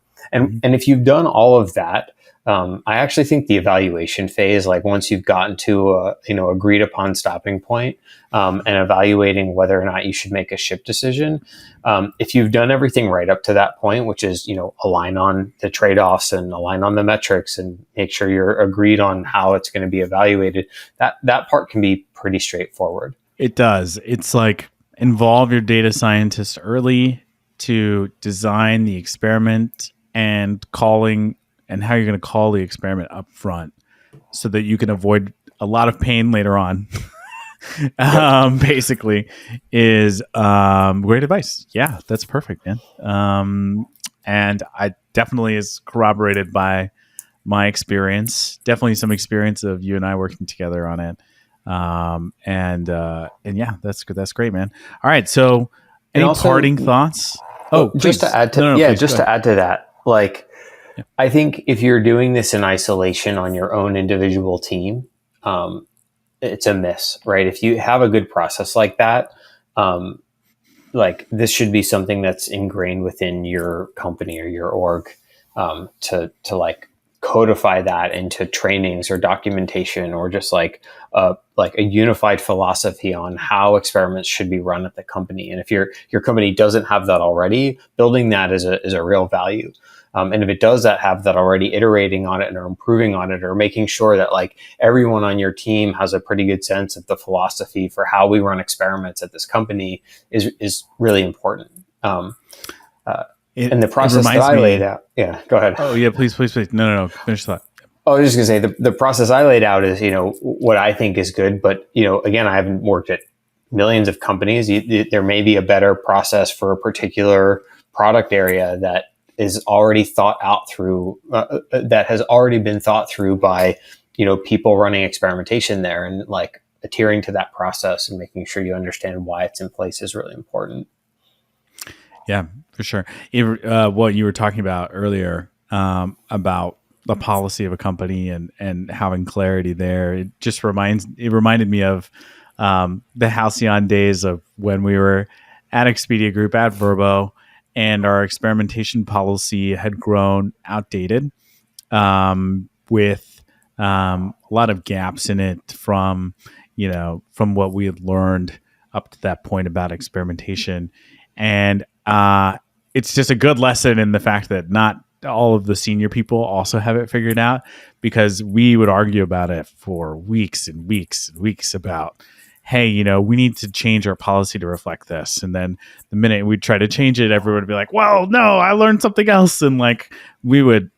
if you've done all of that, I actually think the evaluation phase, like once you've gotten to a agreed upon stopping point, and evaluating whether or not you should make a ship decision, if you've done everything right up to that point, which is align on the trade-offs and align on the metrics and make sure you're agreed on how it's going to be evaluated, that part can be pretty straightforward. It does. It's like involve your data scientist early to design the experiment and how you're going to call the experiment up front so that you can avoid a lot of pain later on. Basically, is great advice. Yeah, that's perfect, man. And I definitely is corroborated by my experience. Definitely some experience of you and I working together on it. And yeah, that's good. That's great, man. All right. So, And any also, parting thoughts? Oh, just to please. add to, No, no, yeah, please go just ahead. to add to that, like, Yeah. I think if you're doing this in isolation on your own individual team, um, it's a miss, right? If you have a good process like that, um, like this should be something that's ingrained within your company or your org, to like codify that into trainings or documentation, or just like a unified philosophy on how experiments should be run at the company. And if your company doesn't have that already, building that is a real value. And if it does that, have that already, iterating on it or improving on it, or making sure that like everyone on your team has a pretty good sense of the philosophy for how we run experiments at this company is really important. And the It process that reminds I laid me. out, yeah, go ahead. Oh, yeah, please, please, please. No, no, no. Finish that. I was just gonna say the process I laid out is, what I think is good, but again, I haven't worked at millions of companies. There may be a better process for a particular product area that is already thought out through, that has already been thought through by people running experimentation there, and like adhering to that process and making sure you understand why it's in place is really important. Yeah, for sure. What you were talking about earlier, about the policy of a company and having clarity there, it reminded me of the halcyon days of when we were at Expedia Group at Verbo, and our experimentation policy had grown outdated, with a lot of gaps in it from what we had learned up to that point about experimentation. And it's just a good lesson in the fact that not all of the senior people also have it figured out, because we would argue about it for weeks and weeks and weeks about, hey, we need to change our policy to reflect this. And then the minute we'd try to change it, everyone would be like, well, no, I learned something else. And like we would,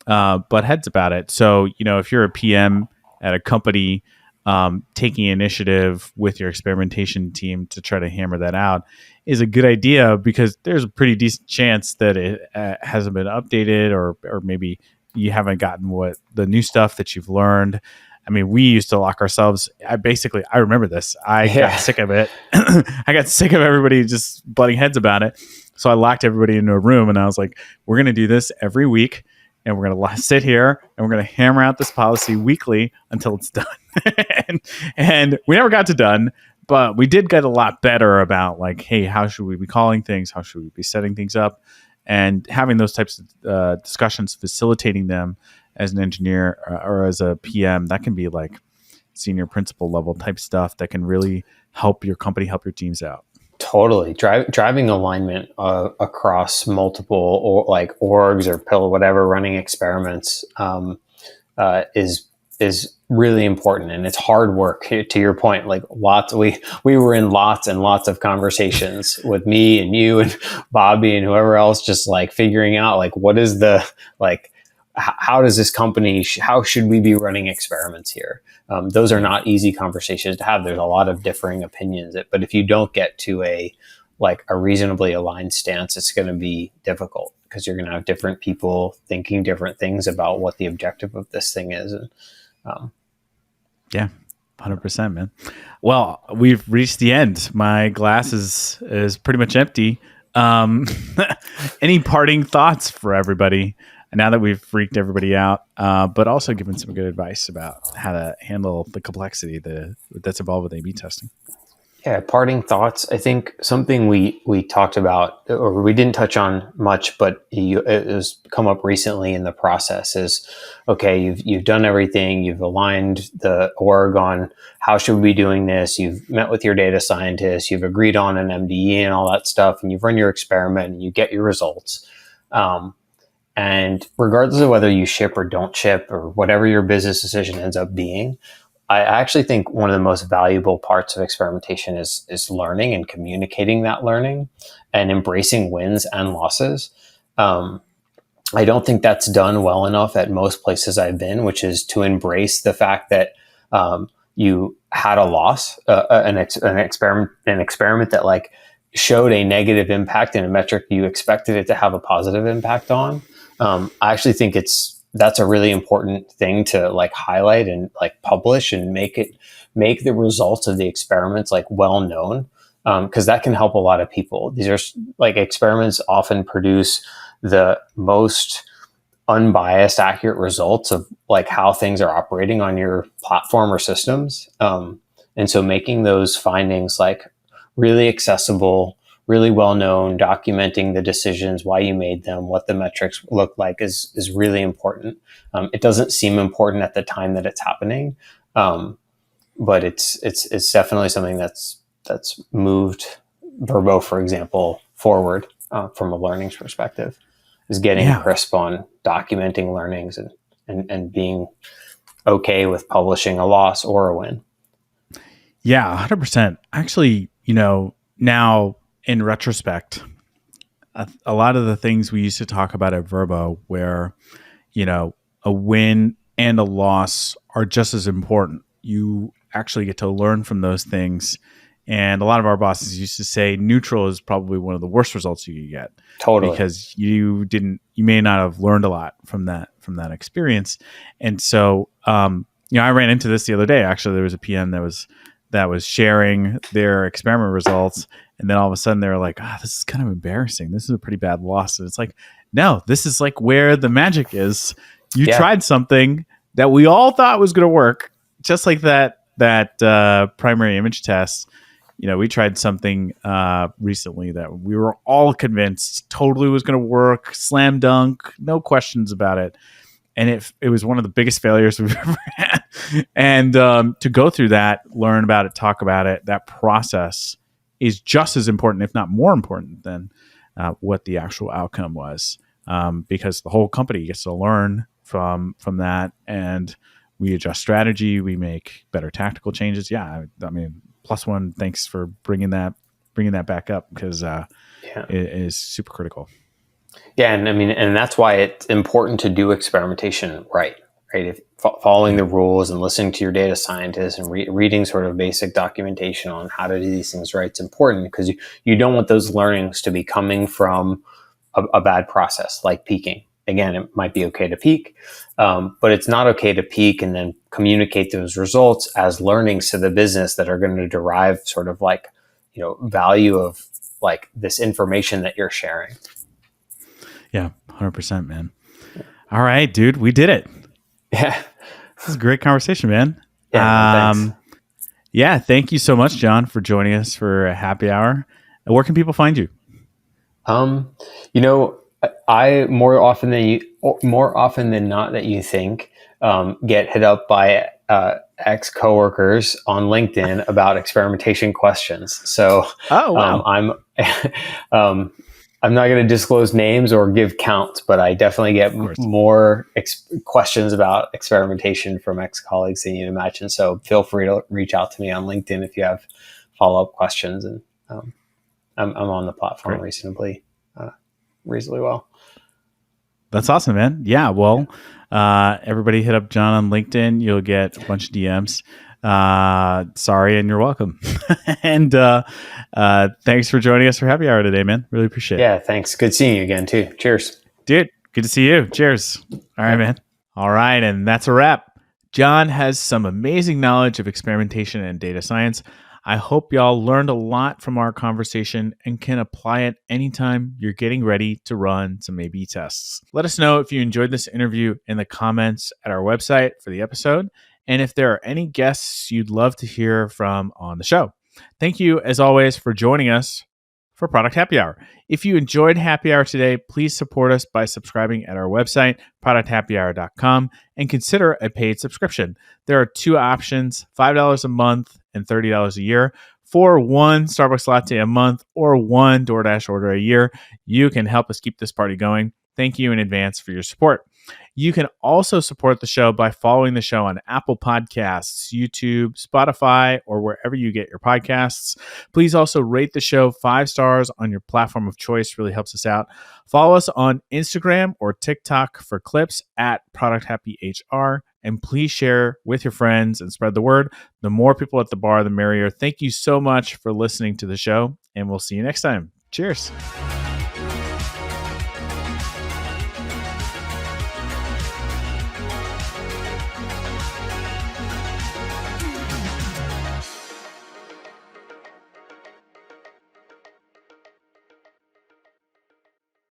butt heads about it. So, if you're a PM at a company, taking initiative with your experimentation team to try to hammer that out is a good idea, because there's a pretty decent chance that it hasn't been updated, or maybe you haven't gotten what the new stuff that you've learned. I mean, we used to lock ourselves. I remember this. I got Yeah. sick of it. I got sick of everybody just butting heads about it. So I locked everybody into a room, and I was like, we're going to do this every week. And we're going to sit here and we're going to hammer out this policy weekly until it's done. and we never got to done, but we did get a lot better about like, hey, how should we be calling things? How should we be setting things up? And having those types of discussions, facilitating them as an engineer, or as a PM, that can be like senior principal level type stuff that can really help your company, help your teams out. Totally. Driving alignment across multiple, or like orgs or pill, whatever, running experiments, is really important, and it's hard work. To your point, like we were in lots and lots of conversations with me and you and Bobby and whoever else, just like figuring out like what is the like how does this company how should we be running experiments here. Those are not easy conversations to have. There's a lot of differing opinions, but if you don't get to a reasonably aligned stance, it's going to be difficult, because you're going to have different people thinking different things about what the objective of this thing is. And Yeah, 100%, man. Well, we've reached the end. My glass is pretty much empty. Um, any parting thoughts for everybody now that we've freaked everybody out, but also given some good advice about how to handle the complexity that's involved with A/B testing? Yeah, parting thoughts. I think something we talked about, or we didn't touch on much, but it has come up recently in the process is, okay, you've done everything, you've aligned the org on how should we be doing this, you've met with your data scientists, you've agreed on an MDE and all that stuff, and you've run your experiment and you get your results. And regardless of whether you ship or don't ship, or whatever your business decision ends up being, I actually think one of the most valuable parts of experimentation is learning and communicating that learning, and embracing wins and losses. I don't think that's done well enough at most places I've been, which is to embrace the fact that you had a loss, an experiment that like showed a negative impact in a metric you expected it to have a positive impact on. I actually think that's a really important thing to like highlight and like publish and make the results of the experiments like well known, because that can help a lot of people. These are like experiments often produce the most unbiased, accurate results of like how things are operating on your platform or systems. And so making those findings like really accessible, really well known, documenting the decisions, why you made them, what the metrics look like is really important. It doesn't seem important at the time that it's happening, but it's definitely something that's moved Verbo, for example, forward from a learnings perspective, is getting crisp on documenting learnings and being okay with publishing a loss or a win. Yeah, 100%. Actually, now in retrospect, a lot of the things we used to talk about at Verbo where, a win and a loss are just as important. You actually get to learn from those things. And a lot of our bosses used to say neutral is probably one of the worst results you could get. Totally. Because you may not have learned a lot from that experience. And so, I ran into this the other day. Actually, there was a PM that was sharing their experiment results. And then all of a sudden they were like, this is kind of embarrassing. This is a pretty bad loss. And it's like, no, this is like where the magic is. You tried something that we all thought was going to work, just like that primary image test. We tried something recently that we were all convinced totally was going to work, slam dunk, no questions about it. And it was one of the biggest failures we've ever had. And to go through that, learn about it, talk about it, that process is just as important, if not more important than what the actual outcome was, because the whole company gets to learn from that, and we adjust strategy, we make better tactical changes. Yeah, I mean, +1, thanks for bringing that back up, because it is super critical. Yeah, and I mean, and that's why it's important to do experimentation right? If following the rules and listening to your data scientists and reading sort of basic documentation on how to do these things right, it's important, because you don't want those learnings to be coming from a bad process like peaking. Again, it might be okay to peak, but it's not okay to peak and then communicate those results as learnings to the business that are going to derive sort of like, value of like this information that you're sharing. Yeah, 100%, man. All right, dude, we did it. Yeah. This is a great conversation, man. Yeah, thanks. Yeah, thank you so much, John, for joining us for a happy hour. And where can people find you? I more often than not that you think, get hit up by ex-coworkers on LinkedIn about experimentation questions. So I'm not going to disclose names or give counts, but I definitely get more questions about experimentation from ex-colleagues than you'd imagine. So feel free to reach out to me on LinkedIn if you have follow-up questions. And I'm on the platform reasonably well. That's awesome, man. Yeah, well, everybody hit up John on LinkedIn. You'll get a bunch of DMs. Sorry, and you're welcome. And thanks for joining us for happy hour today, man. Really appreciate it. Yeah, thanks. Good seeing you again, too. Cheers. Dude, good to see you. Cheers. All right, man. All right, and that's a wrap. John has some amazing knowledge of experimentation and data science. I hope y'all learned a lot from our conversation and can apply it anytime you're getting ready to run some A/B tests. Let us know if you enjoyed this interview in the comments at our website for the episode, and if there are any guests you'd love to hear from on the show. Thank you, as always, for joining us for Product Happy Hour. If you enjoyed Happy Hour today, please support us by subscribing at our website, producthappyhour.com, and consider a paid subscription. There are two options, $5 a month and $30 a year. For one Starbucks latte a month or one DoorDash order a year, you can help us keep this party going. Thank you in advance for your support. You can also support the show by following the show on Apple Podcasts, YouTube, Spotify, or wherever you get your podcasts. Please also rate the show 5 stars on your platform of choice. Really helps us out. Follow us on Instagram or TikTok for clips at ProductHappyHR. And please share with your friends and spread the word. The more people at the bar, the merrier. Thank you so much for listening to the show, and we'll see you next time. Cheers.